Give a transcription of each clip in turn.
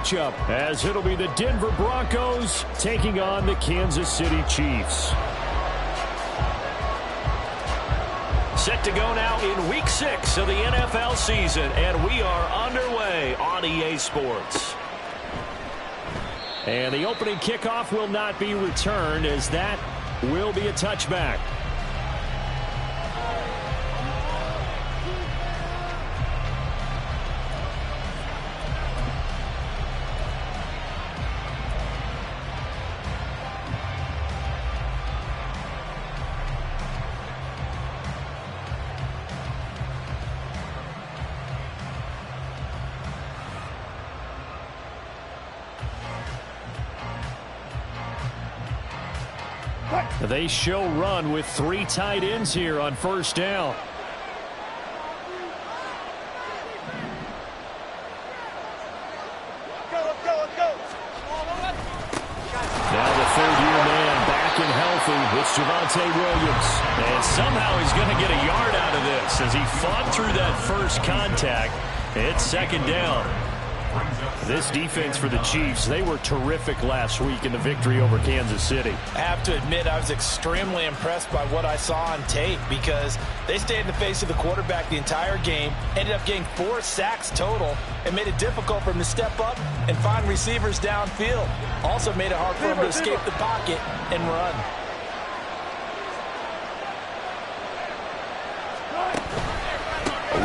matchup, as it'll be the Denver Broncos taking on the Kansas City Chiefs. Set to go now in Week 6 of the NFL season, and we are underway on EA Sports. And the opening kickoff will not be returned, as that will be a touchback. They show run with 3 tight ends here on first down. Now the third-year man back and healthy. It's Javonte Williams. And somehow he's going to get a yard out of this as he fought through that first contact. It's second down. This defense for the Chiefs, they were terrific last week in the victory over Kansas City. I have to admit, I was extremely impressed by what I saw on tape because they stayed in the face of the quarterback the entire game, ended up getting 4 sacks total, and made it difficult for him to step up and find receivers downfield. Also made it hard for him to escape the pocket and run.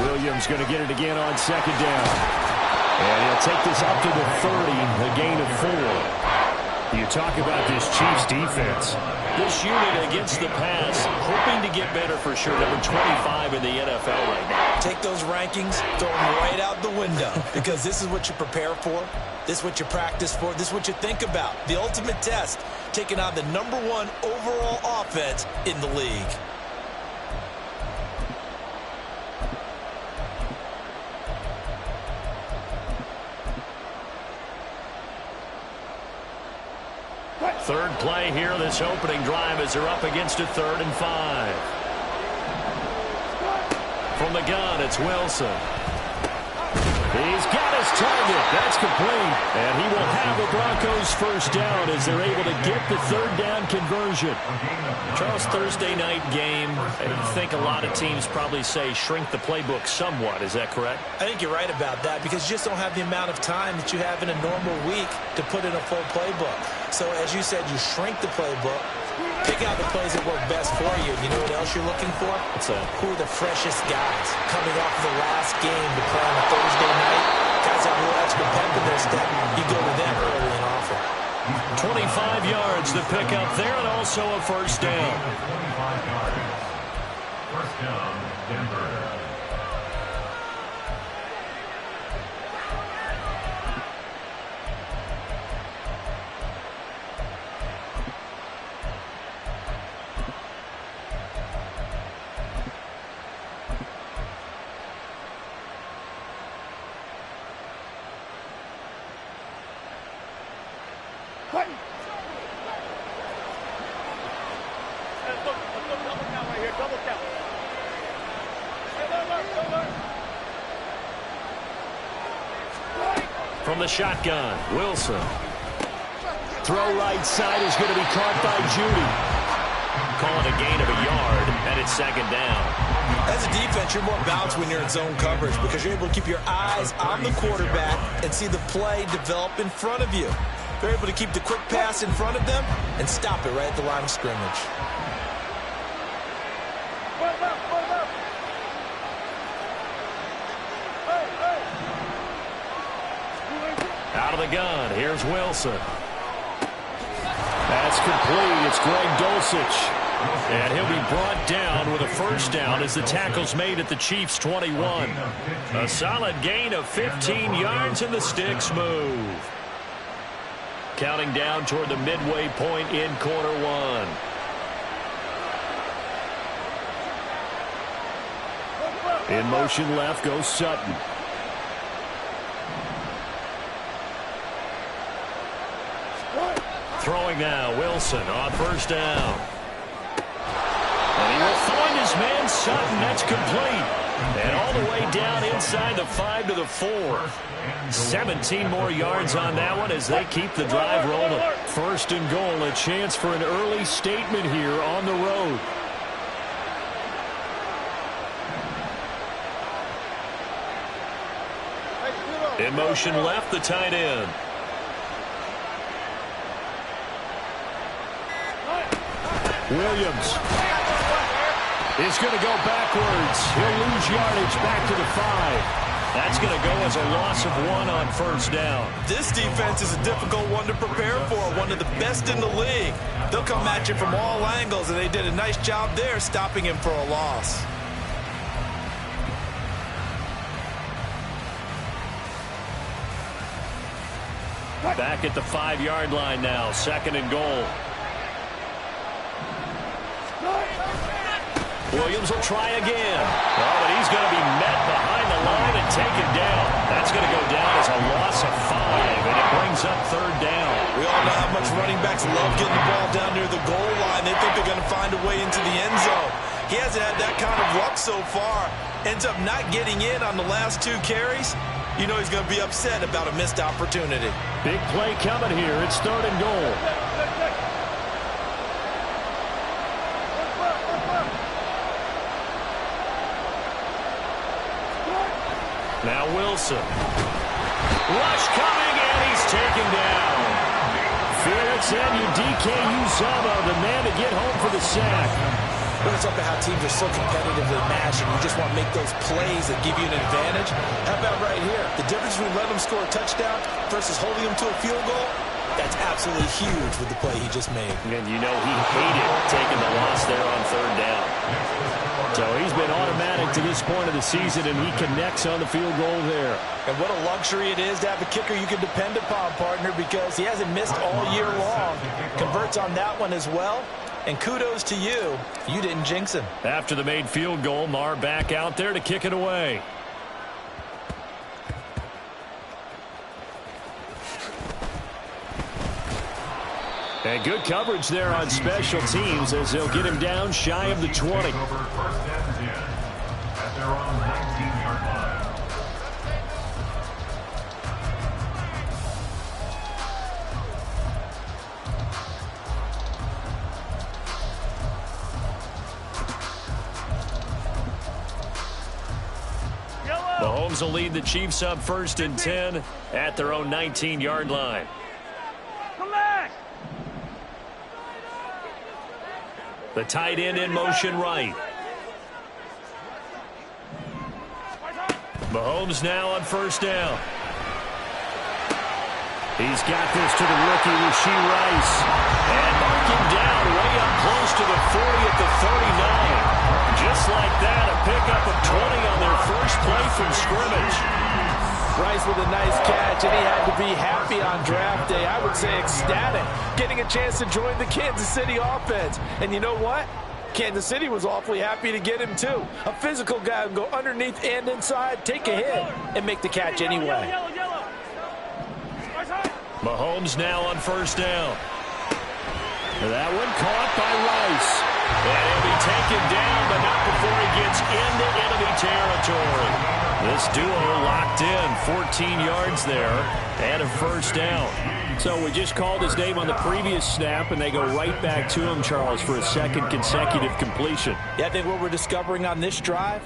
Williams going to get it again on second down. And he'll take this up to the 30, a gain of 4. You talk about this Chiefs defense. This unit against the pass, hoping to get better for sure. Number 25 in the NFL right now. Take those rankings, throw them right out the window, because this is what you prepare for. This is what you practice for. This is what you think about. The ultimate test, taking on the #1 overall offense in the league. Third play here, this opening drive, as they're up against a 3rd and 5. From the gun, it's Wilson. He's got his target. That's complete. And he will have the Broncos first down as they're able to get the 3rd down conversion. Charles, Thursday night game, I think a lot of teams probably say shrink the playbook somewhat. Is that correct? I think you're right about that because you just don't have the amount of time that you have in a normal week to put in a full playbook. So as you said, you shrink the playbook, pick out the plays that work best for you. You know what else you're looking for? Who are the freshest guys coming off of the last game to play on a Thursday night? Guys have a little extra pep in their step. You go to them early and often. 25 yards to pick up there, and also a first down. 25 yards. First down, Denver. From the shotgun, Wilson. Throw right side is going to be caught by Judy. Calling a gain of a yard, and it's second down. As a defense, you're more balanced when you're in zone coverage because you're able to keep your eyes on the quarterback and see the play develop in front of you. They're able to keep the quick pass in front of them and stop it right at the line of scrimmage. Out of the gun, here's Wilson. That's complete. It's Greg Dulcich. And he'll be brought down with a first down as the tackle's made at the Chiefs' 21. A solid gain of 15 yards, and the sticks move. Counting down toward the midway point in quarter one. In motion left goes Sutton. Throwing now, Wilson on first down. And he will find his man Sutton. That's complete. And all the way down inside the 5 to the 4. 17 more yards on that one as they keep the drive rolling. First and goal, a chance for an early statement here on the road. In motion left, the tight end. Williams is going to go backwards. He'll lose yardage back to the 5. That's going to go as a loss of 1 on first down. This defense is a difficult one to prepare for, one of the best in the league. They'll come at you from all angles, and they did a nice job there stopping him for a loss. Back at the 5-yard line now, second and goal. Williams will try again. Oh, but he's going to be met behind the line and taken down. That's going to go down as a loss of 5, and it brings up third down. We all know how much running backs love getting the ball down near the goal line. They think they're going to find a way into the end zone. He hasn't had that kind of luck so far. Ends up not getting in on the last 2 carries. You know he's going to be upset about a missed opportunity. Big play coming here. It's third and goal. Now Wilson. Rush coming, and he's taken down. Felix Anudike-Uzomah, the man to get home for the sack. When it's up to how teams are so competitively matched and you just want to make those plays that give you an advantage. How about right here? The difference between letting them score a touchdown versus holding them to a field goal, that's absolutely huge with the play he just made. And you know he hated taking the loss there on third down. So he's been automatic to this point of the season, and he connects on the field goal there. And what a luxury it is to have a kicker you can depend upon, partner, because he hasn't missed all year long. Converts on that one as well. And kudos to you. You didn't jinx him. After the made field goal, Marr back out there to kick it away. And good coverage there on special teams as they'll get him down shy of the 20. Over first and 10 at their own 19-yard line. Mahomes will lead the Chiefs up first and 10 at their own 19-yard line. The tight end in motion right. Mahomes now on first down. He's got this to the rookie, Rashee Rice. And mark him down way up close to the 40 at the 39. Just like that, a pickup of 20 on their first play from scrimmage. Rice with a nice catch, and he had to be happy on draft day. I would say ecstatic, getting a chance to join the Kansas City offense. And you know what? Kansas City was awfully happy to get him, too. A physical guy who can go underneath and inside, take a hit, and make the catch anyway. Mahomes now on first down. That one caught by Rice. And he'll be taken down, but not before he gets into enemy territory. This duo locked in, 14 yards there, and a first down. So we just called his name on the previous snap, and they go right back to him, Charles, for a second consecutive completion. Yeah, I think what we're discovering on this drive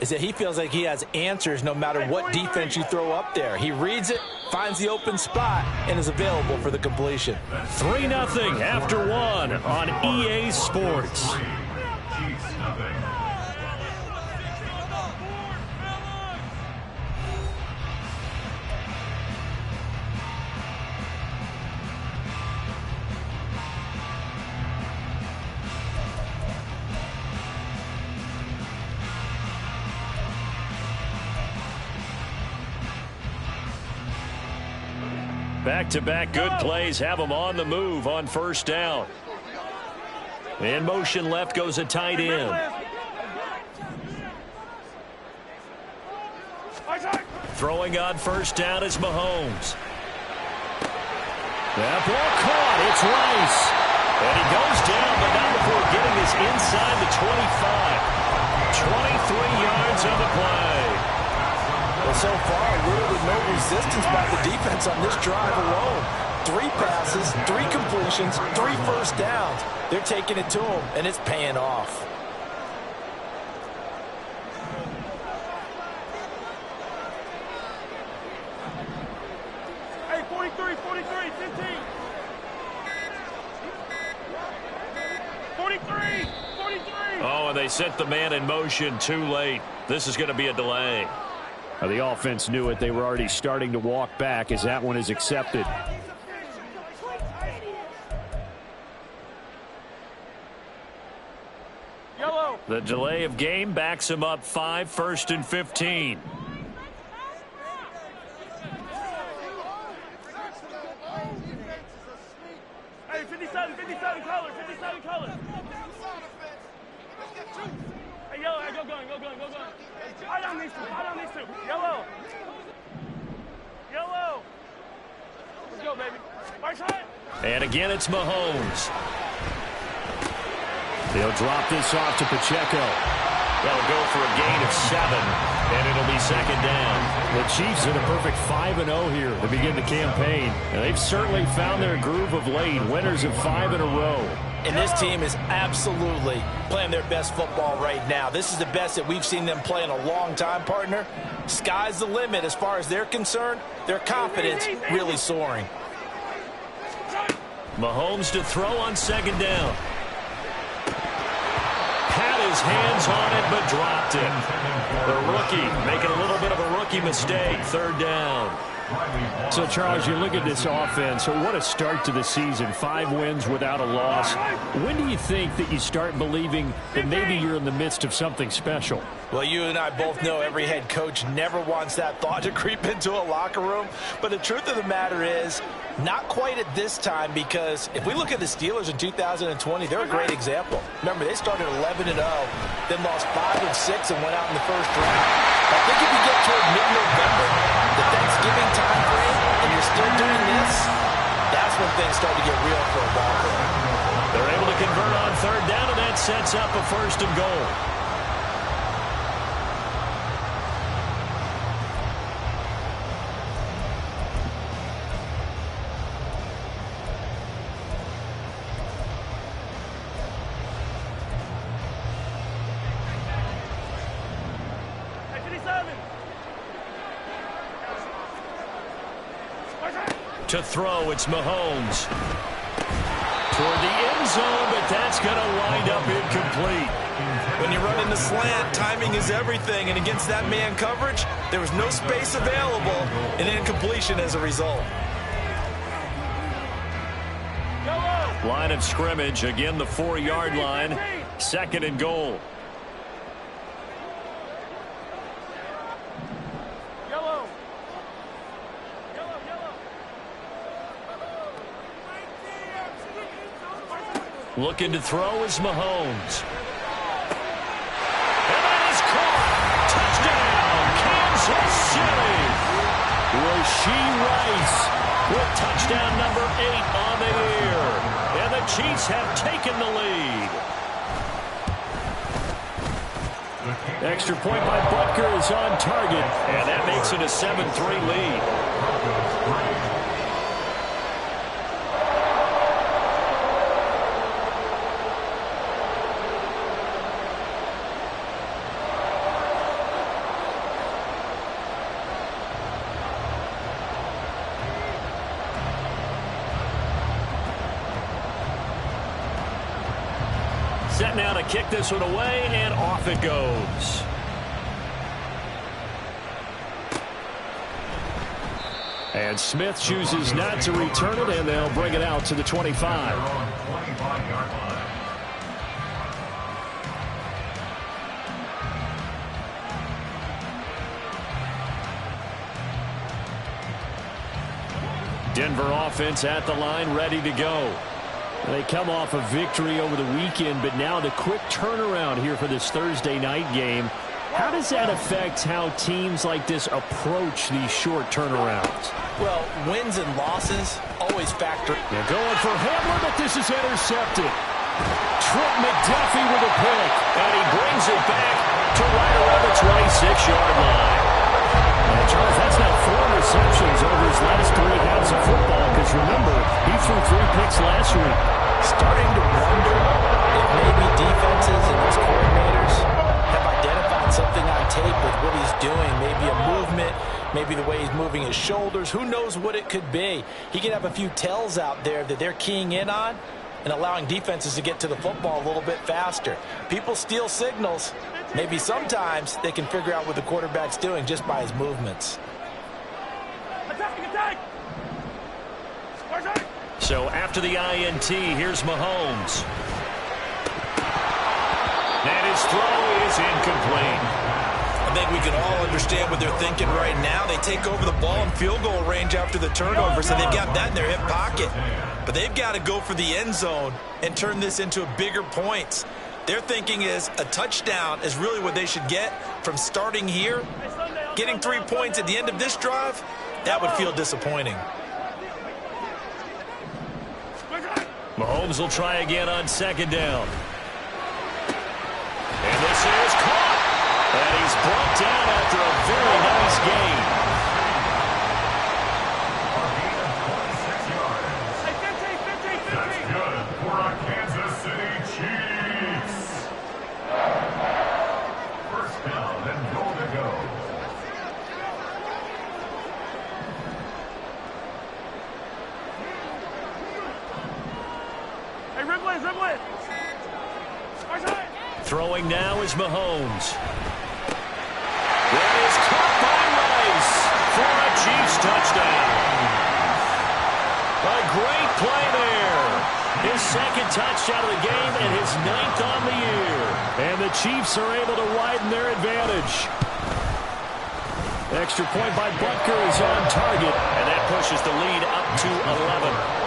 is that he feels like he has answers no matter what defense you throw up there. He reads it, finds the open spot, and is available for the completion. 3-0 after 1 on EA Sports. Chiefs nothing. Back-to-back good plays have them on the move on first down. In motion left goes a tight end. Throwing on first down is Mahomes. That ball caught. It's Rice. And he goes down, but not before getting this inside the 25. yards on the play. Well, so far, little to no resistance by the defense on this drive alone. 3 passes, 3 completions, 3 first downs. They're taking it to them, and it's paying off. Hey, 43, 43, 15. 43, 43. Oh, and they set the man in motion too late. This is going to be a delay. The offense knew it. They were already starting to walk back as that one is accepted. Yellow. The delay of game backs him up 5, 1st and 15. Hey, 57 color, 57 color. Hey, yellow, hey, go going. Right on these two, Yellow. Let's go, baby. Right side. And again, it's Mahomes. They'll drop this off to Pacheco. They'll go for a gain of 7, and it'll be 2nd down. The Chiefs are the perfect 5-0 here to begin the campaign. And they've certainly found their groove of late, winners of 5 in a row. And this team is absolutely playing their best football right now. This is the best that we've seen them play in a long time, partner. Sky's the limit as far as they're concerned. Their confidence really soaring. Mahomes to throw on 2nd down. Had his hands on it, but dropped it. The rookie making a little bit of a rookie mistake. 3rd down. So, Charles, you look at this offense. So what a start to the season. 5 wins without a loss. When do you think that you start believing that maybe you're in the midst of something special? Well, you and I both know every head coach never wants that thought to creep into a locker room. But the truth of the matter is, not quite at this time, because if we look at the Steelers in 2020, they're a great example. Remember, they started 11-0, then lost 5 of 6 and went out in the 1st round. I think if you get toward mid-November, the Thanksgiving time frame, and you're still doing this, that's when things start to get real for a ball player. They're able to convert on 3rd down, and that sets up a 1st and goal. To throw, it's Mahomes. Toward the end zone, but that's going to wind up incomplete. When you run in the slant, timing is everything, and against that man coverage, there was no space available, and incompletion as a result. Line of scrimmage, again the 4-yard line, 2nd and goal. Looking to throw is Mahomes. And that is caught. Touchdown, Kansas City. Rashee Rice with touchdown number 8 on the year. And the Chiefs have taken the lead. Extra point by Butker is on target. And that makes it a 7-3 lead. Set now to kick this one away, and off it goes. And Smith chooses not to return it, and they'll bring it out to the 25. Denver offense at the line, ready to go. They come off a victory over the weekend, but now the quick turnaround here for this Thursday night game. How does that affect how teams like this approach these short turnarounds? Well, wins and losses always factor. They're going for Hamler, but this is intercepted. Trent McDuffie with a pick, and he brings it back to right around the 26-yard line. And Charles, that's now 4 receptions over his last 3 games of football, because remember, he threw 3 picks last week. Starting to wonder if maybe defenses and these coordinators have identified something on tape with what he's doing. Maybe a movement, maybe the way he's moving his shoulders. Who knows what it could be? He can have a few tells out there that they're keying in on and allowing defenses to get to the football a little bit faster. People steal signals. Maybe sometimes they can figure out what the quarterback's doing just by his movements. So after the INT, here's Mahomes. And his throw is incomplete. I think we can all understand what they're thinking right now. They take over the ball in field goal range after the turnover, so they've got that in their hip pocket. But they've got to go for the end zone and turn this into bigger points. Their thinking is a touchdown is really what they should get from starting here. Getting 3 points at the end of this drive, that would feel disappointing. Mahomes will try again on 2nd down. And this is caught. And he's brought down after a very nice gain. That's good for a Kansas City Chiefs. First down and goal to go. Hey, Rimley. Throwing now is Mahomes. That is caught by Rice for a Chiefs touchdown. A great play there. His 2nd touchdown of the game and his 9th on the year. And the Chiefs are able to widen their advantage. Extra point by Butker is on target, and that pushes the lead up to 11.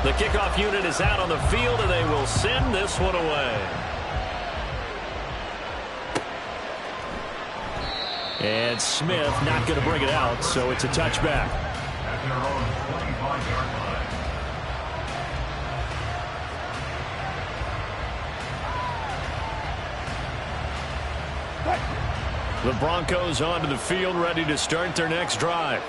The kickoff unit is out on the field, and they will send this one away. And Smith not going to bring it out, so it's a touchback. At their own 25-yard line. The Broncos onto the field, ready to start their next drive.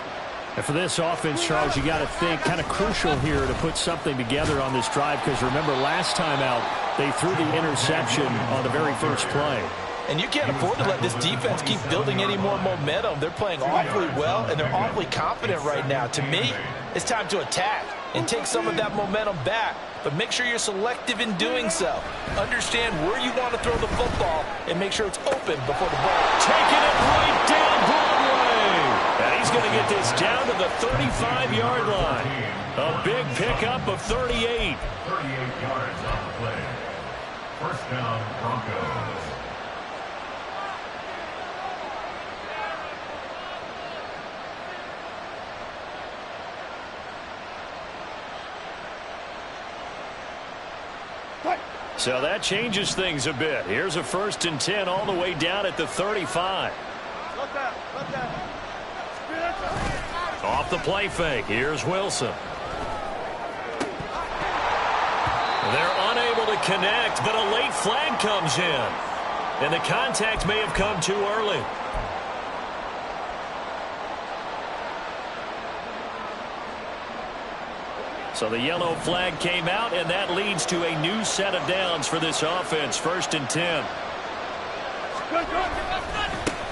And for this offense, Charles, you got to think kind of crucial here to put something together on this drive, because remember last time out they threw the interception on the very first play. And you can't afford to let this defense keep building any more momentum. They're playing awfully well, and they're awfully confident right now. To me, it's time to attack and take some of that momentum back. But make sure you're selective in doing so. Understand where you want to throw the football and make sure it's open before the ball. Taking it right down Broadway. And he's going to get this down to the 35-yard line. A big pickup of 38. 38 yards on the play. First down, Broncos. So that changes things a bit. Here's a 1st and 10 all the way down at the 35. Off the play fake. Here's Wilson. They're unable to connect, but a late flag comes in. And the contact may have come too early. So the yellow flag came out, and that leads to a new set of downs for this offense. 1st and 10.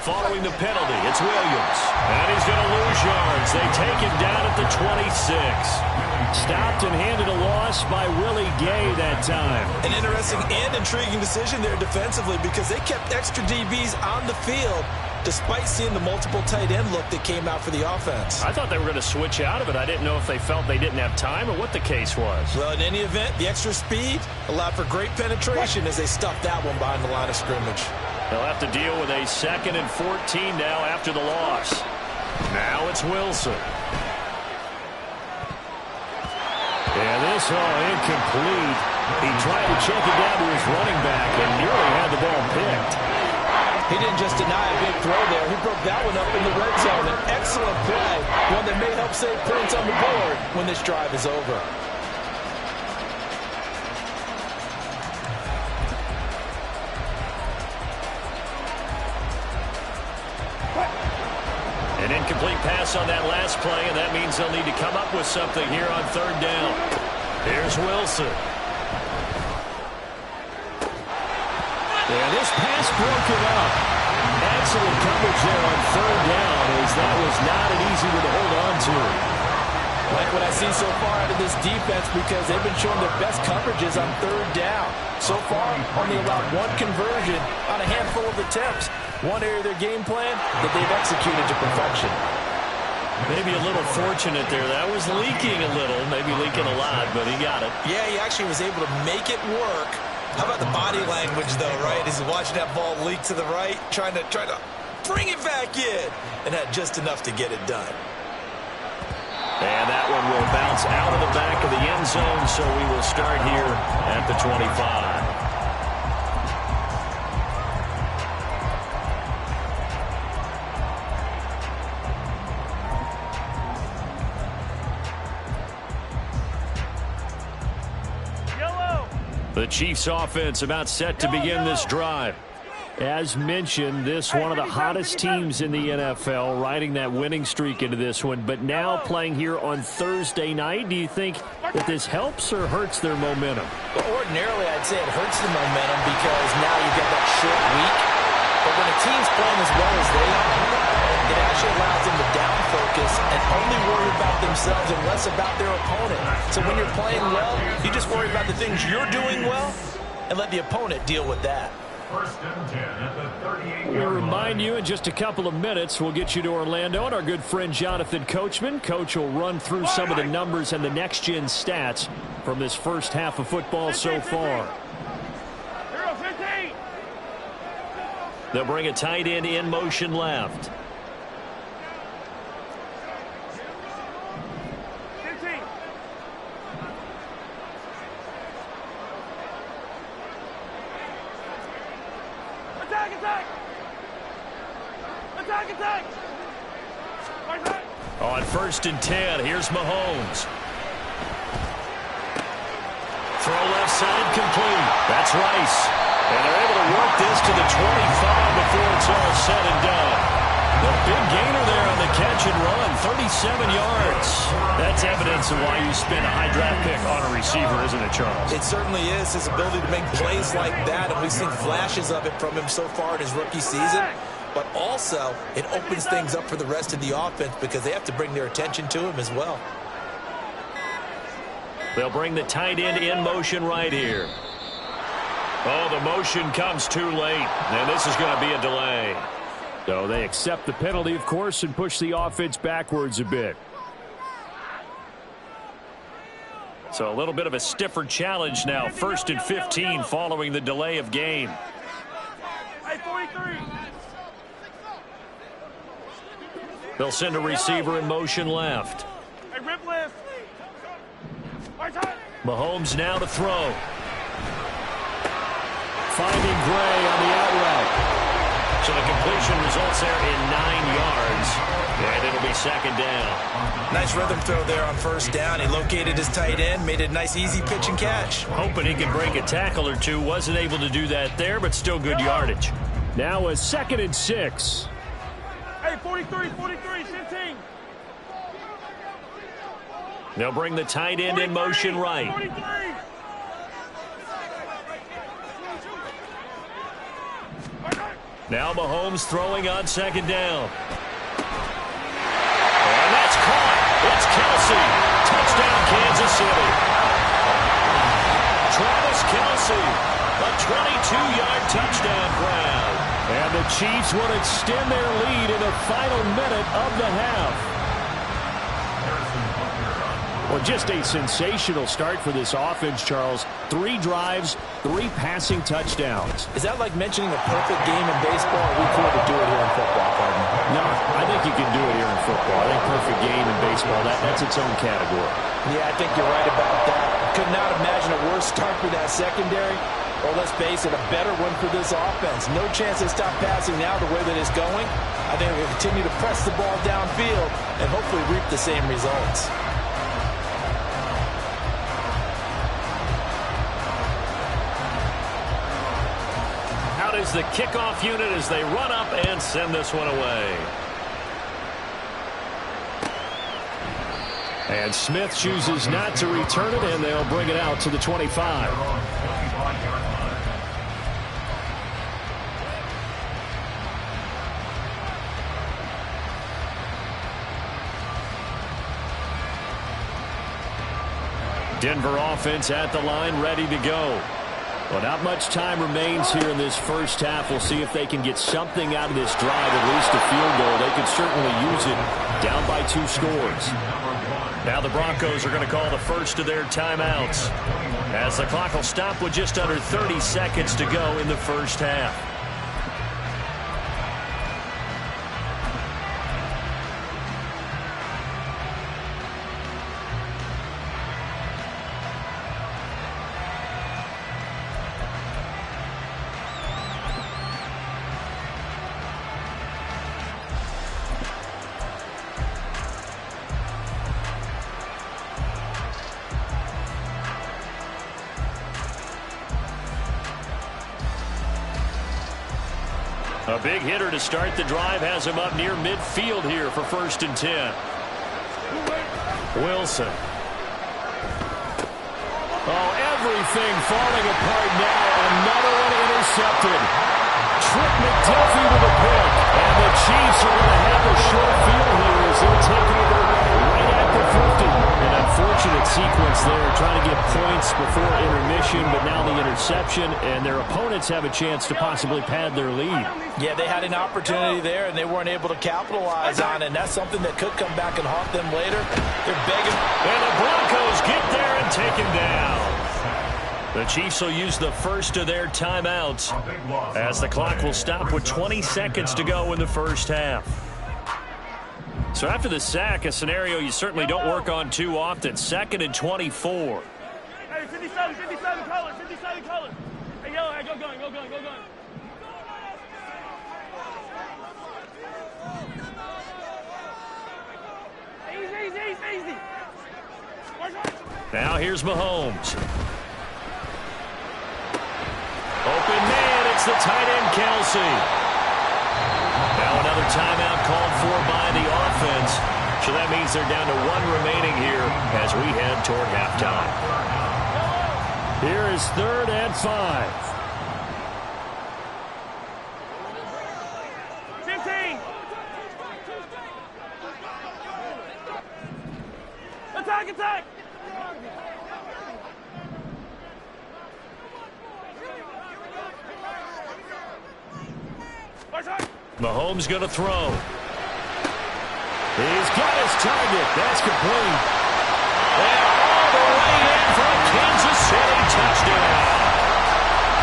Following the penalty, it's Williams. And he's going to lose yards. They take him down at the 26. Stopped and handed a loss by Willie Gay that time. An interesting and intriguing decision there defensively, because they kept extra DBs on the field despite seeing the multiple tight end look that came out for the offense. I thought they were going to switch out of it. I didn't know if they felt they didn't have time or what the case was. Well, in any event, the extra speed allowed for great penetration as they stuffed that one behind the line of scrimmage. They'll have to deal with a 2nd and 14 now after the loss. Now it's Wilson. And And this incomplete. He tried to check it down to his running back and nearly had the ball picked. He didn't just deny a big throw there. He broke that one up in the red zone. An excellent play, one that may help save points on the board when this drive is over. An incomplete pass on that last play, and that means they'll need to come up with something here on third down. Here's Wilson. And this pass broken up. Excellent coverage there on third down, as that was not an easy one to hold on to. Like what I see so far out of this defense, because they've been showing their best coverages on third down. So far, only allowed one conversion on a handful of attempts. One area of their game plan that they've executed to perfection. Maybe a little fortunate there. That was leaking a little, maybe leaking a lot, but he got it. Yeah, he actually was able to make it work. How about the body language, though, right? As he's watching that ball leak to the right, trying to bring it back in, and had just enough to get it done. And that one will bounce out of the back of the end zone, so we will start here at the 25. The Chiefs offense about set to begin this drive. As mentioned, this one of the hottest teams in the NFL, riding that winning streak into this one, but now playing here on Thursday night. Do you think that this helps or hurts their momentum? Well, ordinarily, I'd say it hurts the momentum because now you get that short week. But when a team's playing as well as they are, it actually allows them to down focus and only worry about themselves and less about their opponent. So when you're playing well, you just worry about the things you're doing well and let the opponent deal with that. First and 10 at the 38-yard We'll line. remind you in just a couple of minutes, we'll get you to Orlando and our good friend Jonathan Coachman. Coach will run through some of the numbers and the next-gen stats from this first half of football so far. They'll bring a tight end in motion left. On first and 10, here's Mahomes. Throw left side complete. That's Rice. And they're able to work this to the 25 before it's all said and done. The big gainer there on the catch and run, 37 yards. That's evidence of why you spend a high draft pick on a receiver, isn't it, Charles? It certainly is, his ability to make plays like that, and we've seen flashes of it from him so far in his rookie season. But also, it opens things up for the rest of the offense because they have to bring their attention to him as well. They'll bring the tight end in motion right here. Oh, the motion comes too late, and this is going to be a delay. So they accept the penalty, of course, and push the offense backwards a bit. So a little bit of a stiffer challenge now. First and 15 following the delay of game. They'll send a receiver in motion left. Mahomes now to throw. Finding Gray on the out route. So the completion results there in 9 yards. And it'll be second down. Nice rhythm throw there on first down. He located his tight end, made it a nice easy pitch and catch. Hoping he could break a tackle or two. Wasn't able to do that there, but still good yardage. Now a 2nd and 6. Hey, 43, 15. They'll bring the tight end in motion right. 43. Now Mahomes throwing on second down. And that's caught. It's Kelsey. Touchdown, Kansas City. Travis Kelsey, a 22-yard touchdown grab. And the Chiefs will extend their lead in the final minute of the half. Well, just a sensational start for this offense, Charles. 3 drives, 3 passing touchdowns. Is that like mentioning a perfect game in baseball? We could do it here in football, partner. No, I think you can do it here in football. I think perfect game in baseball, that's its own category. Yeah, I think you're right about that. Could not imagine a worse start for that secondary. Or let's face it, a better one for this offense. No chance to stop passing now the way that it's going. I think we'll continue to press the ball downfield and hopefully reap the same results. Out is the kickoff unit as they run up and send this one away. And Smith chooses not to return it, and they'll bring it out to the 25. Denver offense at the line, ready to go. Well, not much time remains here in this first half. We'll see if they can get something out of this drive, at least a field goal. They could certainly use it, down by 2 scores. Now the Broncos are going to call the first of their timeouts, as the clock will stop with just under 30 seconds to go in the first half. A big hitter to start the drive has him up near midfield here for 1st and 10. Wilson. Oh, everything falling apart now. Another one intercepted. Trip McDuffie with a pick. And the Chiefs are going to have a short field here as they'll take over right at the 50. An unfortunate sequence there, trying to get points before intermission, but now the interception, and their opponents have a chance to possibly pad their lead. Yeah, they had an opportunity there, and they weren't able to capitalize on it, and that's something that could come back and haunt them later. They're begging. And the Broncos get there and take him down. The Chiefs will use the first of their timeouts as the clock will stop with 20 seconds to go in the first half. So after the sack, a scenario you certainly don't work on too often. 2nd and 24. Hey, 57 colors, 57 colors. Hey, yellow, hey, go gun, go gun, go gun. Easy. Now here's Mahomes. Open man, it's the tight end, Kelsey. Now another timeout called for by the offense. So that means they're down to 1 remaining here as we head toward halftime. Here is 3rd and 5. 15. Attack. Mahomes going to throw. He's got his target. That's complete. And all the way in for a Kansas City touchdown.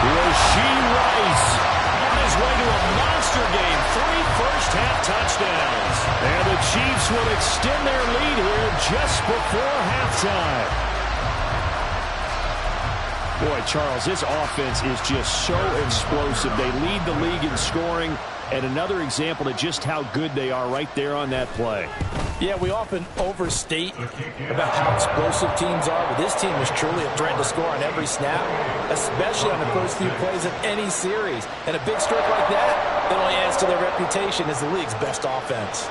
Rashee Rice on his way to a monster game. 3 first-half touchdowns. And the Chiefs will extend their lead here just before halftime. Boy, Charles, this offense is just so explosive. They lead the league in scoring, and another example of just how good they are right there on that play. Yeah, we often overstate about how explosive teams are, but this team is truly a threat to score on every snap, especially on the first few plays of any series. And a big stroke like that, it only adds to their reputation as the league's best offense.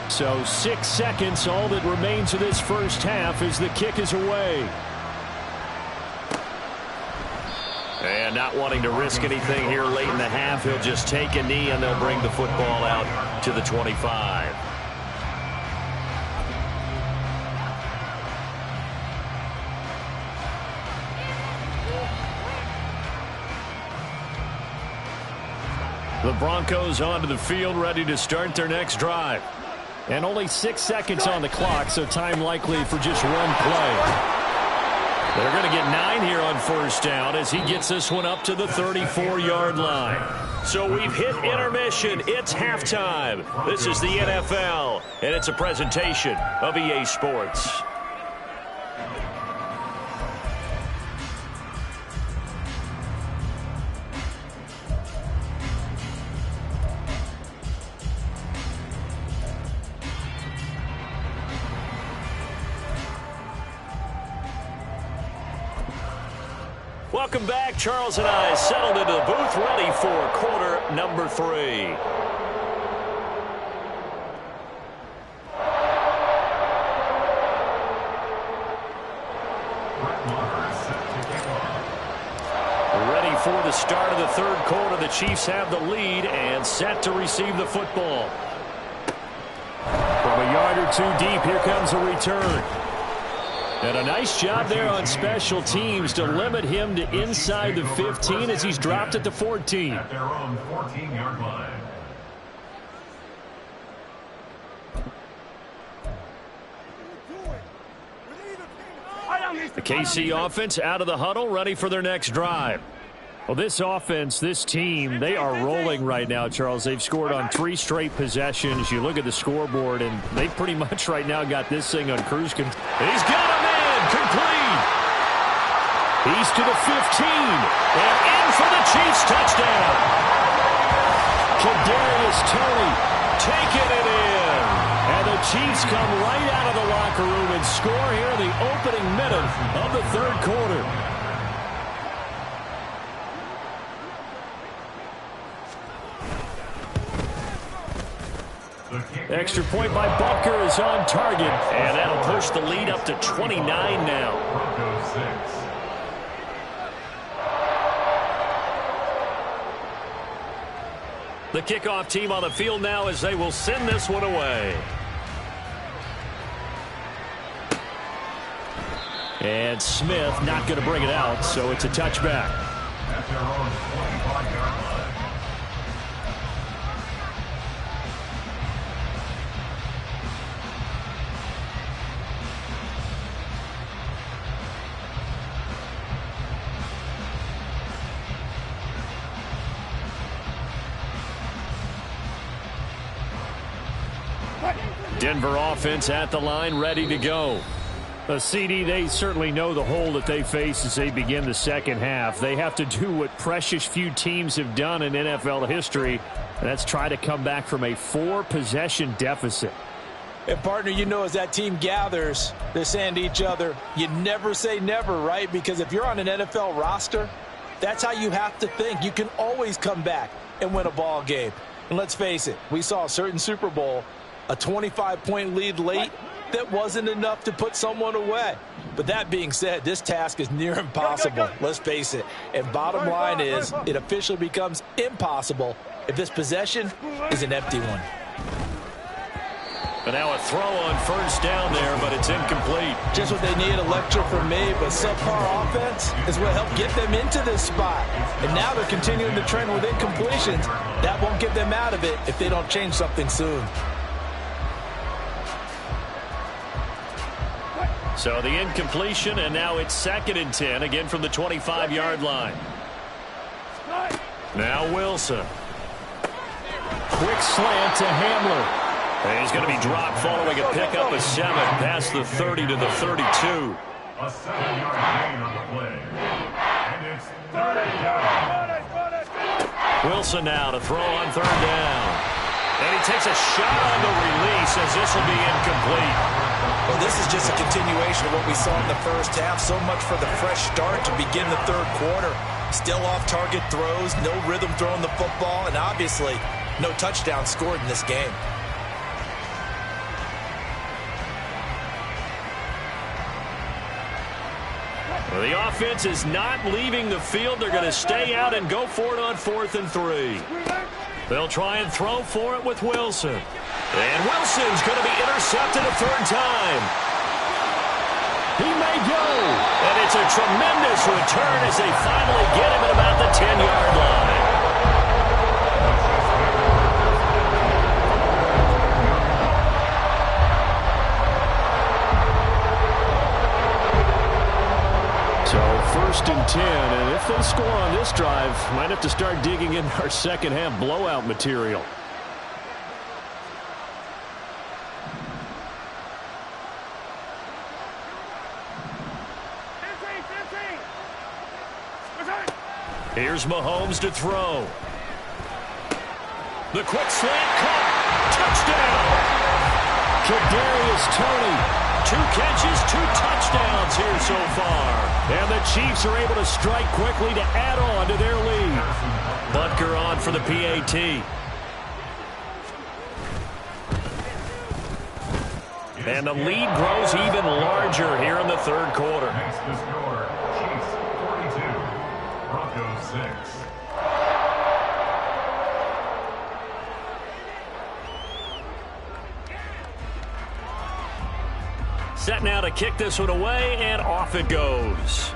So 6 seconds, all that remains of this first half as the kick is away. And not wanting to risk anything here late in the half, he'll just take a knee and they'll bring the football out to the 25. The Broncos onto the field, ready to start their next drive. And only 6 seconds on the clock, so time likely for just 1 play. They're going to get 9 here on first down as he gets this one up to the 34-yard line. So we've hit intermission. It's halftime. This is the NFL, and it's a presentation of EA Sports. Welcome back. Charles and I settled into the booth, ready for quarter number 3. Ready for the start of the third quarter. The Chiefs have the lead and set to receive the football. From a yard or 2 deep, here comes a return. And a nice job there on special teams to limit him to inside the 15 as he's dropped at the 14. At their own 14-yard line. The KC offense out of the huddle, ready for their next drive. Well, this offense, this team, they are rolling right now, Charles. They've scored on 3 straight possessions. You look at the scoreboard, and they pretty much right now got this thing on cruise control. He's got a man complete. He's to the 15, and in for the Chiefs touchdown. Kadarius Toney taking it in. And the Chiefs come right out of the locker room and score here in the opening minute of the third quarter. Extra point by Butker is on target, and that'll push the lead up to 29 now. Broncos 6. The kickoff team on the field now as they will send this one away. And Smith not going to bring it out, so it's a touchback. At their own 25-yard line. Denver offense at the line, ready to go. CD, they certainly know the hole that they face as they begin the second half. They have to do what precious few teams have done in NFL history, and that's try to come back from a 4-possession deficit. And, partner, you know, as that team gathers, they're saying to each other, you never say never, right? Because if you're on an NFL roster, that's how you have to think. You can always come back and win a ball game. And let's face it, we saw a certain Super Bowl, a 25-point lead late, that wasn't enough to put someone away. But that being said, this task is near impossible. Let's face it. And bottom line is, it officially becomes impossible if this possession is an empty one. But now a throw on first down there, but it's incomplete. Just what they need, a lecture from me, but subpar offense is what helped get them into this spot. And now they're continuing the trend with incompletions. That won't get them out of it if they don't change something soon. So the incompletion, and now it's 2nd and 10, again from the 25-yard line. Now Wilson. Quick slant to Hamler. And he's going to be dropped following a pickup of 7 past the 30 to the 32. A 7-yard gain on the play. And it's 3rd down. Wilson now to throw on 3rd down. And he takes a shot on the release as this will be incomplete. Well, this is just a continuation of what we saw in the first half. So much for the fresh start to begin the third quarter. Still off-target throws, no rhythm throwing the football, and obviously no touchdown scored in this game. Well, the offense is not leaving the field. They're going to stay out and go for it on 4th and 3. They'll try and throw for it with Wilson. And Wilson's going to be intercepted a 3rd time. He may go. And it's a tremendous return as they finally get him at about the 10-yard line. 10, and if they score on this drive, might have to start digging in our second half blowout material. Here's Mahomes to throw. The quick slant caught. Touchdown. Kadarius Toney. 2 catches, 2 touchdowns here so far. And the Chiefs are able to strike quickly to add on to their lead. Butker on for the PAT. And the lead grows even larger here in the third quarter. Next to score, Chiefs 42, Broncos 6. Set now to kick this one away, and off it goes.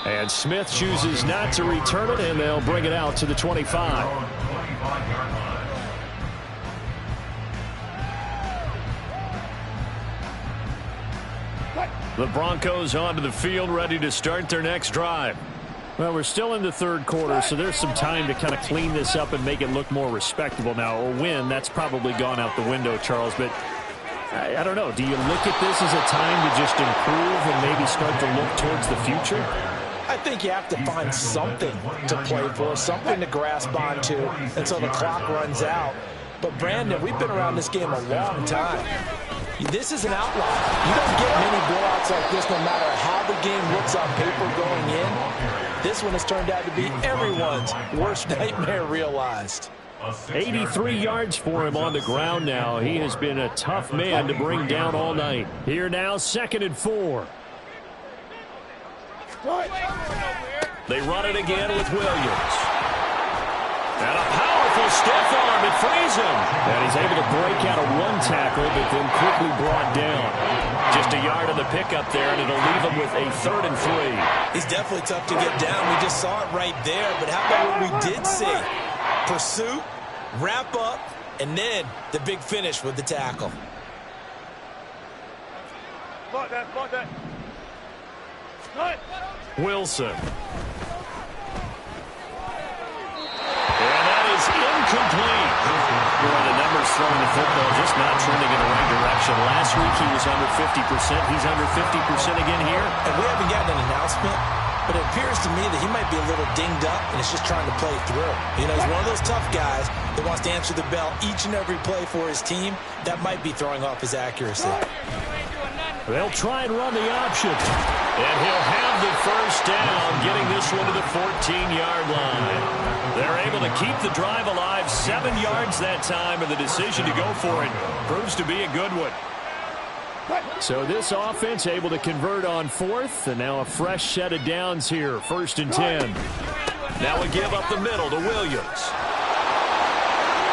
And Smith chooses not to return it, and they'll bring it out to the 25. The Broncos onto the field, ready to start their next drive. Well, we're still in the third quarter, so there's some time to kind of clean this up and make it look more respectable now. A win, that's probably gone out the window, Charles, but I don't know. Do you look at this as a time to just improve and maybe start to look towards the future? I think you have to find something to play for, something to grasp onto until the clock runs out. But, Brandon, we've been around this game a long time. This is an outlier. You don't get many blowouts like this no matter how the game looks on paper going in. This one has turned out to be everyone's worst nightmare realized. 83 yards for him on the ground now. He has been a tough man to bring down all night. Here now, 2nd and 4. They run it again with Williams. And a powerful stiff arm. It frees him. And he's able to break out of one tackle, but then quickly brought down. Just a yard on the pickup there, and it'll leave him with a 3rd and 3. He's definitely tough to get down. We just saw it right there. But how about what we did see? Pursuit, wrap up, and then the big finish with the tackle. Block that, block that. Wilson. And that is incomplete. Boy, the numbers throwing the football just not trending in the right direction. Last week he was under 50%. He's under 50% again here. And we haven't gotten an announcement, but it appears to me that he might be a little dinged up and is just trying to play through. You know, he's one of those tough guys that wants to answer the bell each and every play for his team. That might be throwing off his accuracy. They'll try and run the option. And he'll have the first down, getting this one to the 14-yard line. They're able to keep the drive alive, 7 yards that time, and the decision to go for it proves to be a good one. So this offense able to convert on 4th, and now a fresh set of downs here, 1st and 10. Now we give up the middle to Williams.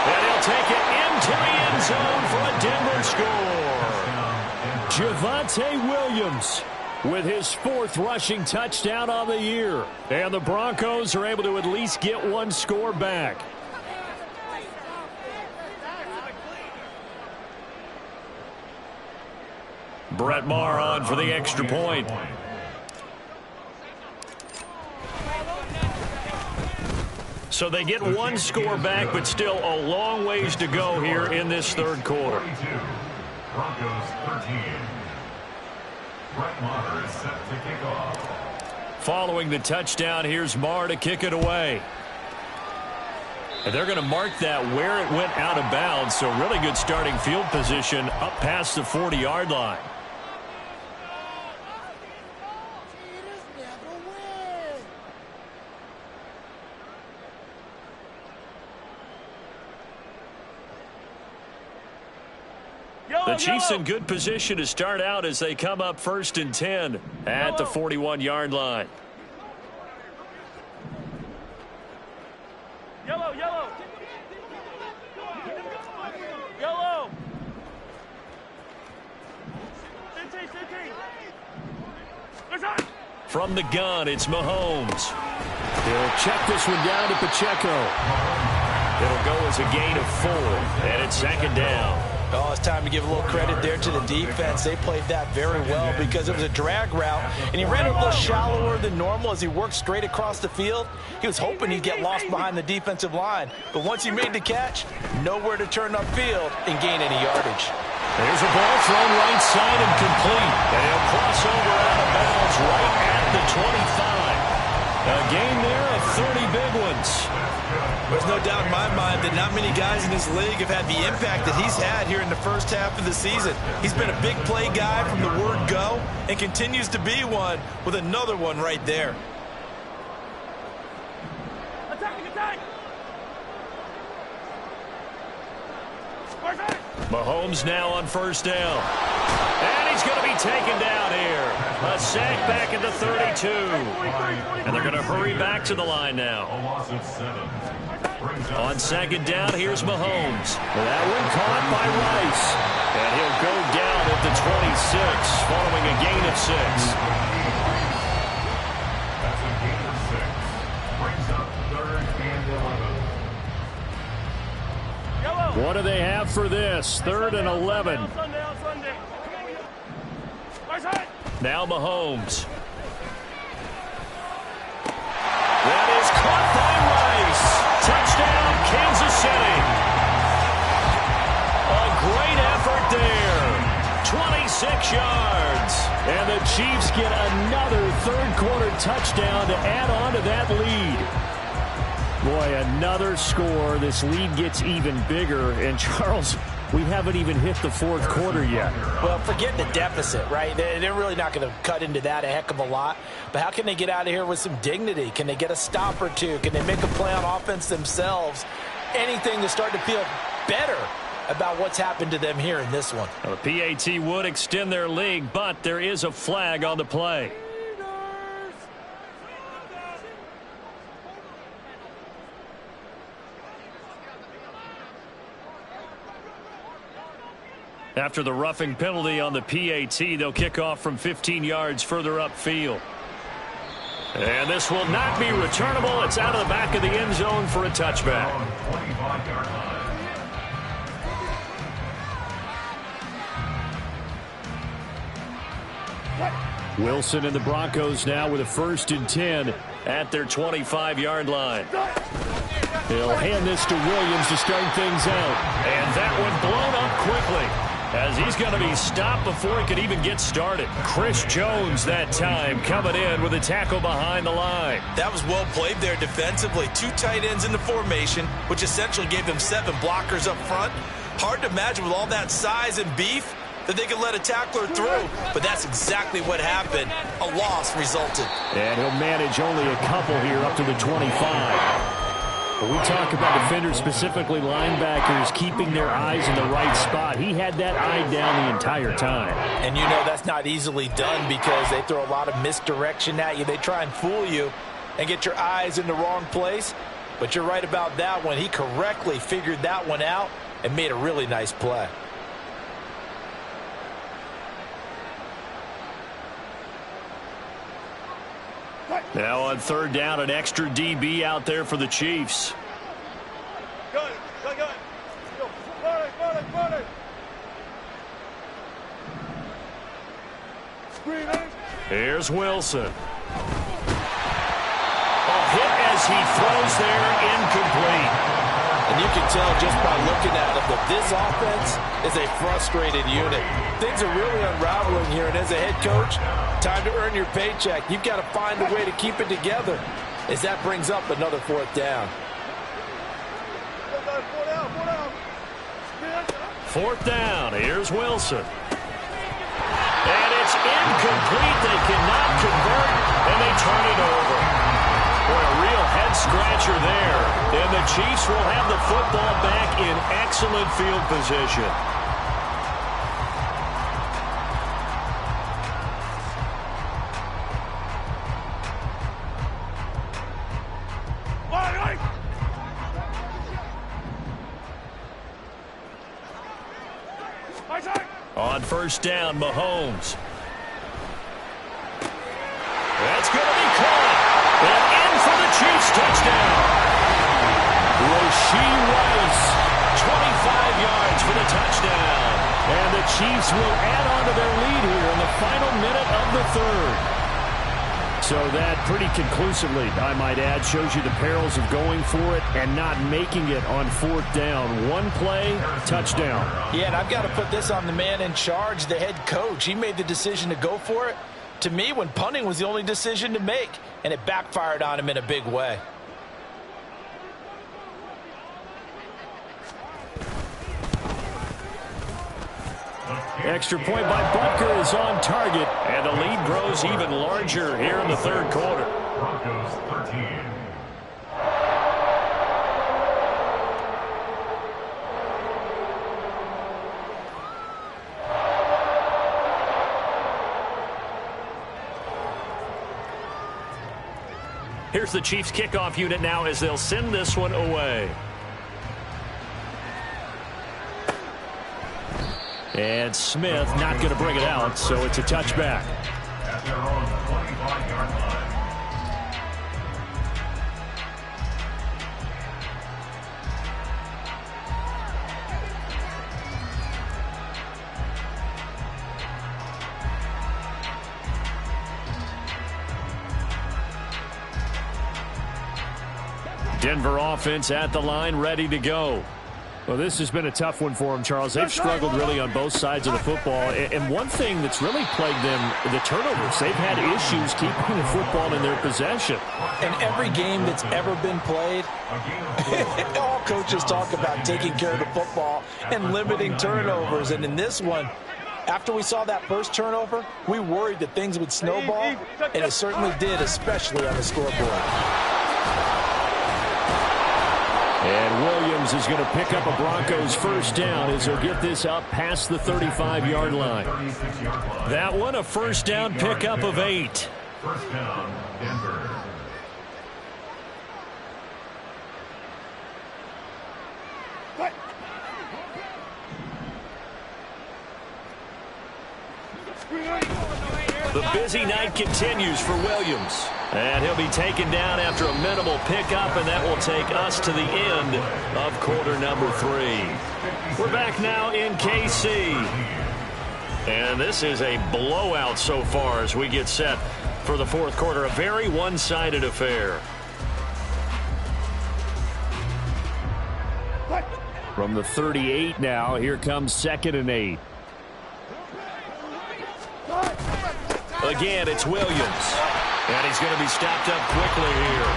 And he'll take it into the end zone for a Denver score. Javonte Williams with his 4th rushing touchdown on the year. And the Broncos are able to at least get one score back. Brett Maher on for the extra point. So they get one score back, but still a long ways to go here in this third quarter. Broncos 13. Brett Maher is set to kick off. Following the touchdown, here's Maher to kick it away. And they're going to mark that where it went out of bounds, so really good starting field position up past the 40-yard line. The Chiefs in good position to start out as they come up 1st and 10 at the 41-yard line. Yellow, yellow. Yellow. 15. From the gun, it's Mahomes. He'll check this one down to Pacheco. It'll go as a gain of 4, and it's 2nd down. Oh, it's time to give a little credit there to the defense. They played that very well because it was a drag route, and he ran it a little shallower than normal as he worked straight across the field. He was hoping he'd get lost behind the defensive line, but once he made the catch, nowhere to turn upfield and gain any yardage. There's a ball thrown right side and complete. And he'll cross over out of bounds right at the 25. A gain there of 30 big ones. There's no doubt in my mind that not many guys in this league have had the impact that he's had here in the first half of the season. He's been a big play guy from the word go and continues to be one with another one right there. Attacking, attack! Mahomes now on first down. And he's going to be taken down here. A sack back at the 32. And they're going to hurry back to the line now. A loss of 7. On second down, here's Mahomes. That one caught by Rice. And he'll go down at the 26 following a gain of 6. That's a gain of 6. Brings up 3rd and 11. What do they have for this? 3rd and 11. Sunday. Right side. Now Mahomes. That is caught by Rice. Touchdown, Kansas City. A great effort there. 26 yards. And the Chiefs get another third-quarter touchdown to add on to that lead. Boy, another score. This lead gets even bigger. And, Charles, we haven't even hit the fourth quarter yet. Well, forget the deficit, right? They're really not going to cut into that a heck of a lot. But how can they get out of here with some dignity? Can they get a stop or two? Can they make a play on offense themselves? Anything to start to feel better about what's happened to them here in this one. Well, the PAT would extend their lead, but there is a flag on the play. After the roughing penalty on the PAT, they'll kick off from 15 yards further upfield. And this will not be returnable. It's out of the back of the end zone for a touchback. 25-yard line. Wilson and the Broncos now with a 1st and 10 at their 25-yard line. He'll hand this to Williams to start things out. And that one blown up quickly, as he's going to be stopped before he could even get started. Chris Jones that time coming in with a tackle behind the line. That was well played there defensively. 2 tight ends in the formation, which essentially gave them 7 blockers up front. Hard to imagine with all that size and beef that they could let a tackler through, but that's exactly what happened. A loss resulted. And he'll manage only a couple here up to the 25. When we talk about defenders, specifically linebackers, keeping their eyes in the right spot, he had that eye down the entire time. And you know that's not easily done because they throw a lot of misdirection at you. They try and fool you and get your eyes in the wrong place. But you're right about that one. He correctly figured that one out and made a really nice play. Now on 3rd down, an extra DB out there for the Chiefs. Go. Running. Here's Wilson. A hit as he throws there, incomplete. And you can tell just by looking at him that this offense is a frustrated unit. Things are really unraveling here, and as a head coach, time to earn your paycheck. You've got to find a way to keep it together as that brings up another 4th down. 4th down, here's Wilson. And it's incomplete. They cannot convert, and they turn it over. Boy, a real head-scratcher there. And the Chiefs will have the football back in excellent field position. On 1st down, Mahomes. That's going to be caught. And in for the Chiefs touchdown. Rashee Rice, 25 yards for the touchdown. And the Chiefs will add on to their lead here in the final minute of the third. So that pretty conclusively, I might add, shows you the perils of going for it and not making it on fourth down. One play, touchdown. Yeah, and I've got to put this on the man in charge, the head coach. He made the decision to go for it. To me, when punting was the only decision to make, and it backfired on him in a big way. Extra point by Butker is on target, and the lead grows even larger here in the third quarter. Broncos 13. Here's the Chiefs kickoff unit now as they'll send this one away. And Smith not going to bring it out, so it's a touchback. At their own 25-yard line. Denver offense at the line, ready to go. Well, this has been a tough one for them, Charles. They've struggled really on both sides of the football. And one thing that's really plagued them, the turnovers. They've had issues keeping the football in their possession. In every game that's ever been played, all coaches talk about taking care of the football and limiting turnovers. And in this one, after we saw that first turnover, we worried that things would snowball, and it certainly did, especially on the scoreboard. And Williams is going to pick up a Broncos first down as he'll get this up past the 35-yard line. That one, a first down pickup of 8. First down, Denver. The busy night continues for Williams. And he'll be taken down after a minimal pickup, and that will take us to the end of quarter number 3. We're back now in KC. And this is a blowout so far as we get set for the fourth quarter. A very one-sided affair. From the 38 now, here comes 2nd and 8. Again, it's Williams. And he's going to be stopped up quickly here.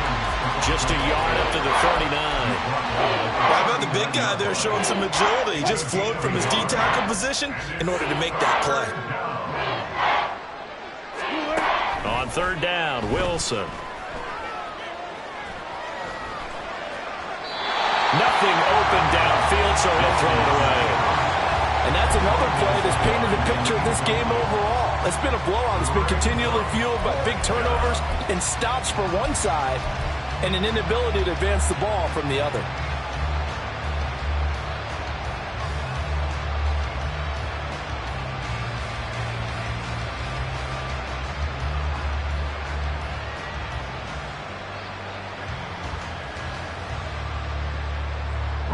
Just a yard up to the 39. How about the big guy there showing some agility? He just flowed from his D-tackle position in order to make that play. On third down, Wilson. Nothing open downfield, so he'll throw it away. And that's another play that's painted the picture of this game overall. It's been a blowout. It's been continually fueled by big turnovers and stops for one side and an inability to advance the ball from the other.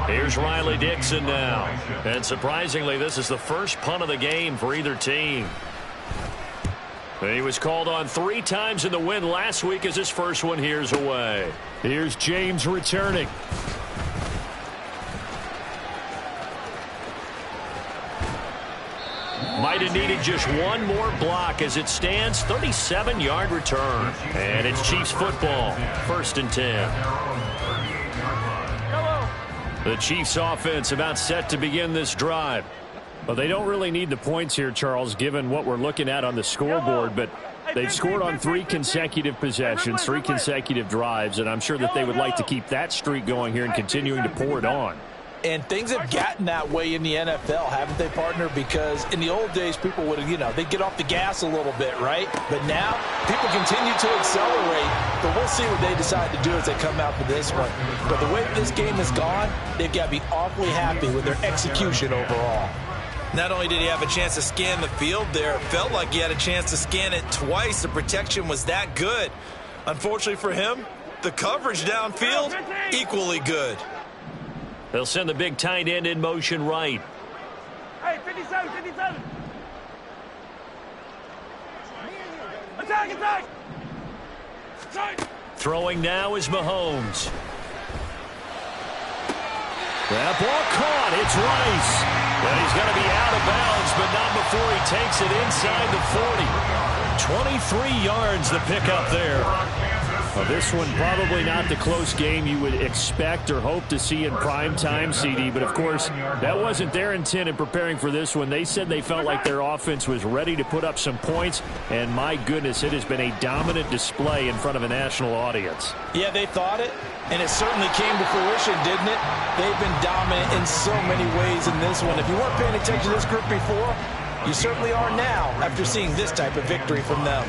Here's Riley Dixon now. And surprisingly, this is the first punt of the game for either team. He was called on 3 times in the win last week as his first one here's away. Here's James returning. Might have needed just one more block as it stands. 37-yard return. And it's Chiefs football. 1st and 10. The Chiefs offense about set to begin this drive. Well, they don't really need the points here, Charles, given what we're looking at on the scoreboard, but they've scored on 3 consecutive possessions, 3 consecutive drives, and I'm sure that they would like to keep that streak going here and continuing to pour it on. And things have gotten that way in the NFL, haven't they, partner? Because in the old days, people would, they'd get off the gas a little bit, right? But now, people continue to accelerate, but we'll see what they decide to do as they come out for this one. But the way this game has gone, they've got to be awfully happy with their execution overall. Not only did he have a chance to scan the field there, it felt like he had a chance to scan it twice. The protection was that good. Unfortunately for him, the coverage downfield, equally good. They'll send the big tight end in motion right. Hey, 57, 57. Attack, attack. Throwing now is Mahomes. That ball caught. It's Rice. And he's going to be out of bounds, but not before he takes it inside the 40. 23 yards the pickup there. Well, this one probably not the close game you would expect or hope to see in prime time, CD. But, of course, that wasn't their intent in preparing for this one. They said they felt like their offense was ready to put up some points. And, my goodness, it has been a dominant display in front of a national audience. Yeah, they thought it, and it certainly came to fruition, didn't it? They've been dominant in so many ways in this one. If you weren't paying attention to this group before, you certainly are now after seeing this type of victory from them.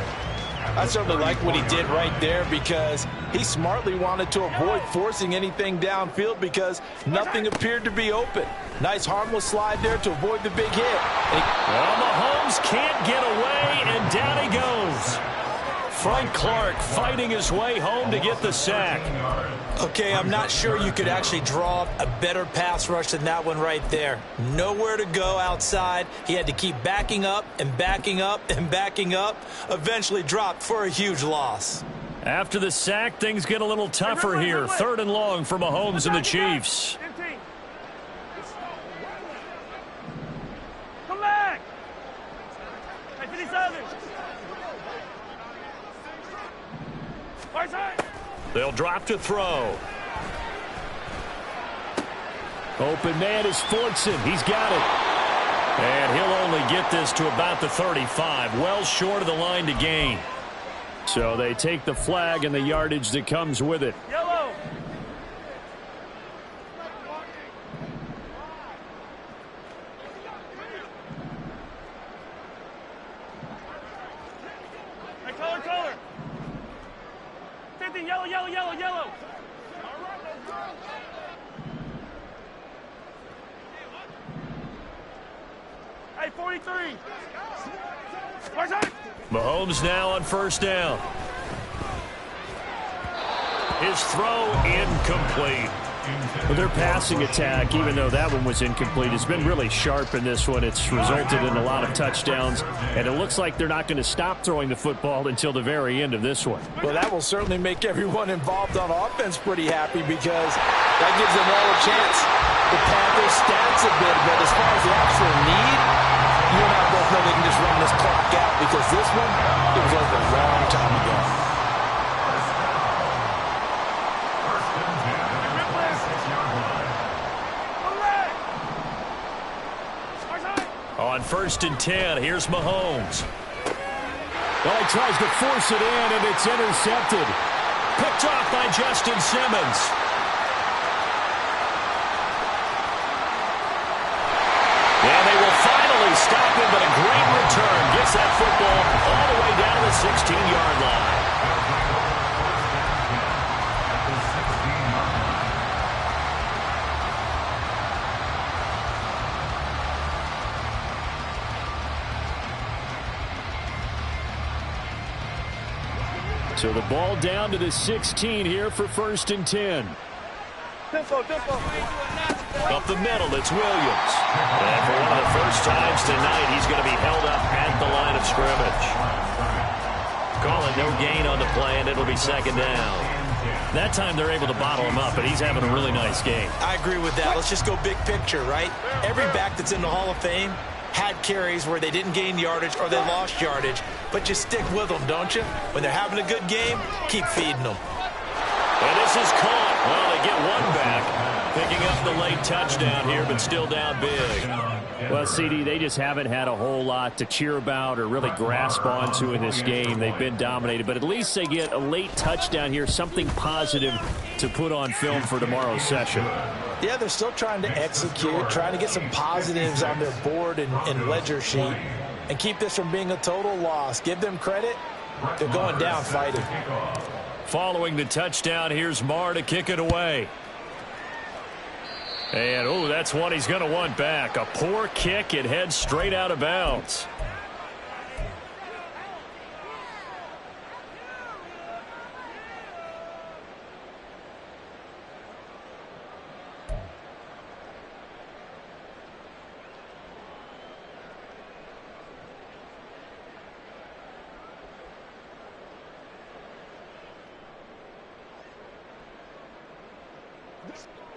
I certainly like what he did right there because he smartly wanted to avoid forcing anything downfield because nothing appeared to be open. Nice harmless slide there to avoid the big hit. Well, Mahomes can't get away, and down he goes. Frank Clark fighting his way home to get the sack. Okay, I'm not sure you could actually draw a better pass rush than that one right there. Nowhere to go outside. He had to keep backing up and backing up and backing up. Eventually dropped for a huge loss. After the sack, things get a little tougher here. 3rd and long for Mahomes and the Chiefs. 15. Come back. Hey, 57. Right side. They'll drop to throw. Open man is Fortson. He's got it. And he'll only get this to about the 35. Well short of the line to gain. So they take the flag and the yardage that comes with it. Yellow. Hey, color. 15, yellow, yellow, yellow, yellow. Hey, 43. Right side. Mahomes now on 1st down. His throw incomplete. Well, their passing attack, even though that one was incomplete, has been really sharp in this one. It's resulted in a lot of touchdowns, and it looks like they're not going to stop throwing the football until the very end of this one. Well, that will certainly make everyone involved on offense pretty happy because that gives them all a chance to pad their stats a bit. But as far as the actual need, you and I both know they can just run this clock out because this one, it was over a long time ago. On 1st and 10, here's Mahomes. Well, he tries to force it in, and it's intercepted. Picked off by Justin Simmons. And they will finally stop him, but a great return. Gets that football all the way down to the 16-yard line. So the ball down to the 16 here for 1st and 10. Tempo. Up the middle, it's Williams. And for one of the first times tonight, he's going to be held up at the line of scrimmage. Calling no gain on the play, and it'll be 2nd down. That time they're able to bottle him up, but he's having a really nice game. I agree with that. Let's just go big picture, right? Every back that's in the Hall of Fame had carries where they didn't gain yardage or they lost yardage, but you stick with them, don't you? When they're having a good game, keep feeding them. And this is caught. Well, they get one back, picking up the late touchdown here, but still down big. Well, CD, they just haven't had a whole lot to cheer about or really grasp onto in this game. They've been dominated, but at least they get a late touchdown here, something positive to put on film for tomorrow's session. Yeah, they're still trying to execute, trying to get some positives on their board and ledger sheet and keep this from being a total loss. Give them credit. They're going down fighting. Following the touchdown, here's Marr to kick it away. And, oh, that's one he's going to want back. A poor kick. It heads straight out of bounds.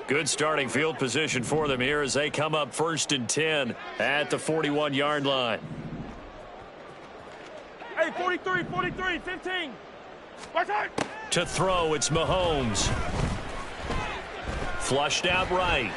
Good starting field position for them here as they come up 1st and 10 at the 41-yard line. Hey, 43, 15. Watch out. To throw, it's Mahomes. Flushed out right.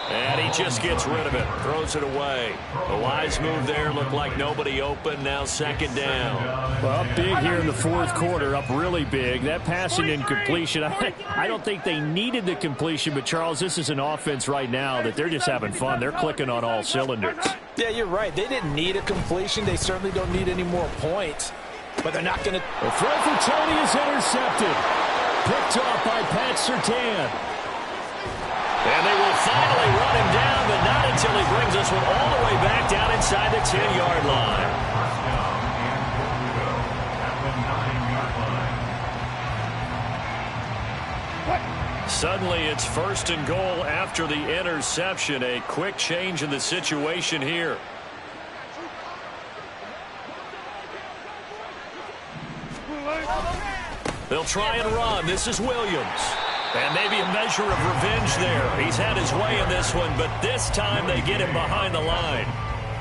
And he just gets rid of it. Throws it away. A wise move there. Looked like nobody open. Now 2nd down. Well, up big here in the 4th quarter. Up really big. That passing incompletion, I don't think they needed the completion. But, Charles, this is an offense right now that they're just having fun. They're clicking on all cylinders. Yeah, you're right. They didn't need a completion. They certainly don't need any more points. But they're not going to. The throw for Tony is intercepted. Picked off by Pat Surtain. And they will finally run him down, but not until he brings this one all the way back down inside the 10-yard line. Suddenly it's 1st and goal after the interception. A quick change in the situation here. They'll try and run. This is Williams. And maybe a measure of revenge there. He's had his way in this one, but this time they get him behind the line.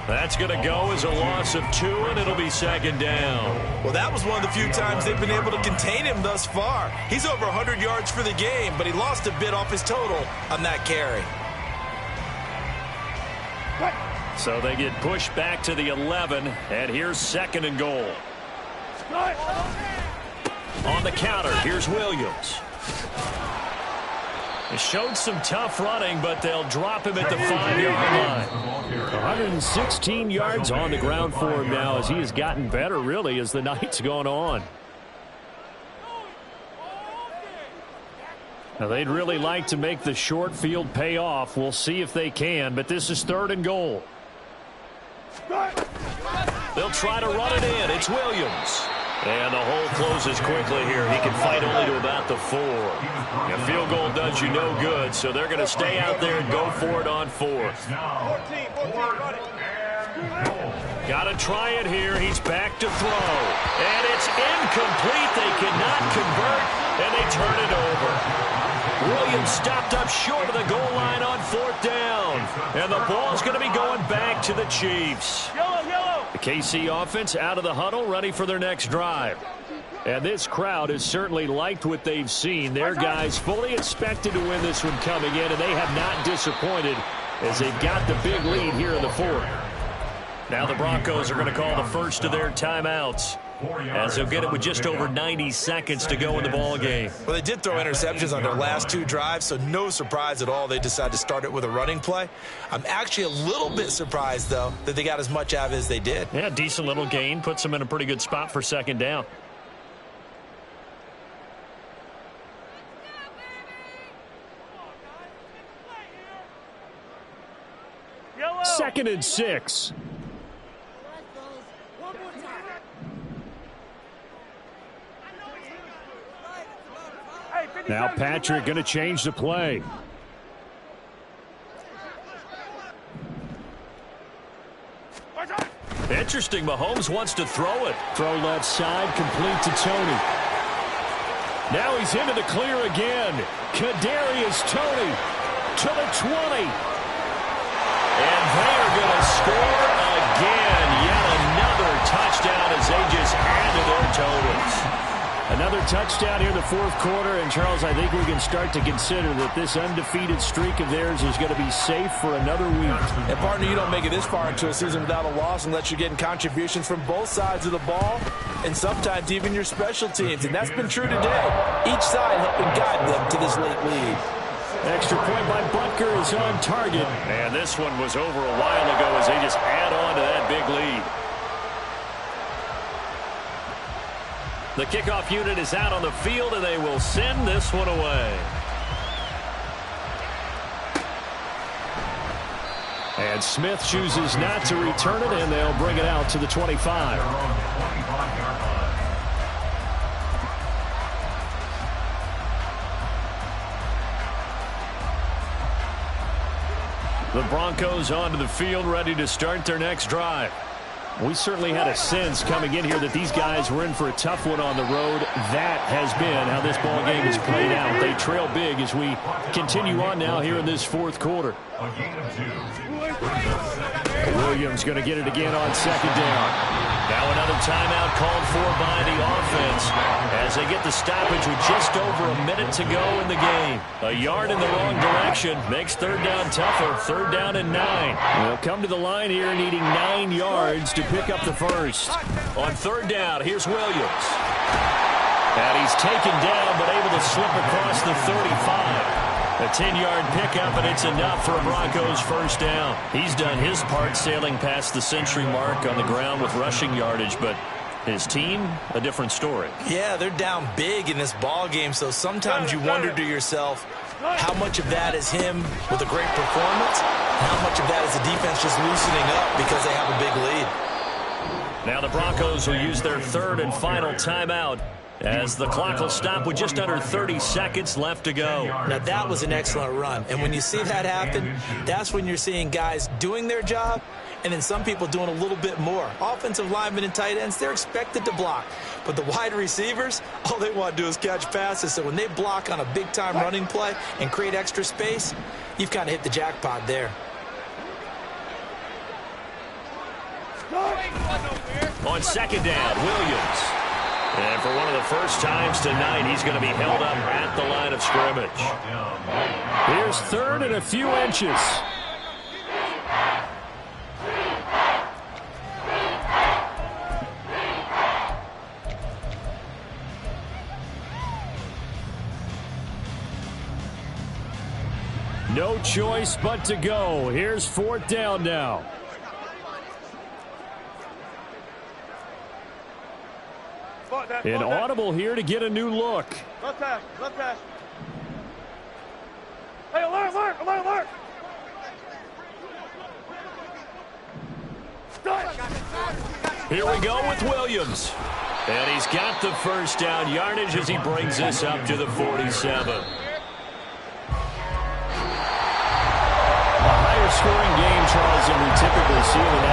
That's going to go as a loss of 2, and it'll be 2nd down. Well, that was one of the few times they've been able to contain him thus far. He's over 100 yards for the game, but he lost a bit off his total on that carry. So they get pushed back to the 11, and here's 2nd and goal. On the counter, here's Williams. He showed some tough running, but they'll drop him at the 5-yard line. 116 yards on the ground for him now as he has gotten better, really, as the night's gone on. Now, they'd really like to make the short field pay off. We'll see if they can, but this is 3rd and goal. They'll try to run it in. It's Williams. And the hole closes quickly here. He can fight only to about the 4. A field goal does you no good, so they're going to stay out there and go for it on 4th. Got to try it here. He's back to throw. And it's incomplete. They cannot convert, and they turn it over. Williams stopped up short of the goal line on 4th down. And the ball's going to be going back to the Chiefs. The KC offense out of the huddle, ready for their next drive. And this crowd has certainly liked what they've seen. Their guys fully expected to win this one coming in, and they have not disappointed as they've got the big lead here in the 4th. Now the Broncos are going to call the first of their timeouts, as they'll get it with just over 90 seconds to go in the ball game. Well, they did throw interceptions on their last 2 drives, so no surprise at all they decided to start it with a running play. I'm actually a little bit surprised, though, that they got as much out of it as they did. Yeah, decent little gain. Puts them in a pretty good spot for 2nd down. Second and 6. Now Patrick going to change the play. Interesting. Mahomes wants to throw it. Throw left side, complete to Tony. Now he's into the clear again. Kadarius Toney to the 20. And they are going to score again. Yet another touchdown as they just add to their totals. Another touchdown here in the 4th quarter. And, Charles, I think we can start to consider that this undefeated streak of theirs is going to be safe for another week. And, partner, you don't make it this far into a season without a loss unless you're getting contributions from both sides of the ball and sometimes even your special teams. And that's been true today. Each side helping guide them to this late lead. Extra point by Butker is on target. And this one was over a while ago as they just add on to that big lead. The kickoff unit is out on the field, and they will send this one away. And Smith chooses not to return it, and they'll bring it out to the 25. The Broncos onto the field, ready to start their next drive. We certainly had a sense coming in here that these guys were in for a tough one on the road. That has been how this ball game has played out. They trail big as we continue on now here in this fourth quarter. A gain of 2. Williams going to get it again on second down. Now another timeout called for by the offense as they get the stoppage with just over a minute to go in the game. A yard in the wrong direction makes third down tougher. Third down and 9. They'll come to the line here needing 9 yards to pick up the first. On third down, here's Williams. And he's taken down but able to slip across the 35. A 10-yard pickup, and it's enough for a Broncos first down. He's done his part sailing past the century mark on the ground with rushing yardage, but his team, a different story. Yeah, they're down big in this ball game, so sometimes you wonder to yourself how much of that is him with a great performance, and how much of that is the defense just loosening up because they have a big lead. Now the Broncos will use their third and final timeout as the clock will stop with just under 30 seconds left to go. Now that was an excellent run, and when you see that happen, that's when you're seeing guys doing their job and then some people doing a little bit more. Offensive linemen and tight ends, they're expected to block, but the wide receivers, all they want to do is catch passes. So when they block on a big-time running play and create extra space, you've kind of hit the jackpot there. On second down, Williams. And for one of the first times tonight, he's going to be held up at the line of scrimmage. Here's third and a few inches. No choice but to go. Here's fourth down now. An audible here to get a new look. Left hash, left hash. Hey, alert, alert, alert, alert. Here we go with Williams. And he's got the first down yardage as he brings this up to the 47. Scoring game, Charles, than we typically see in an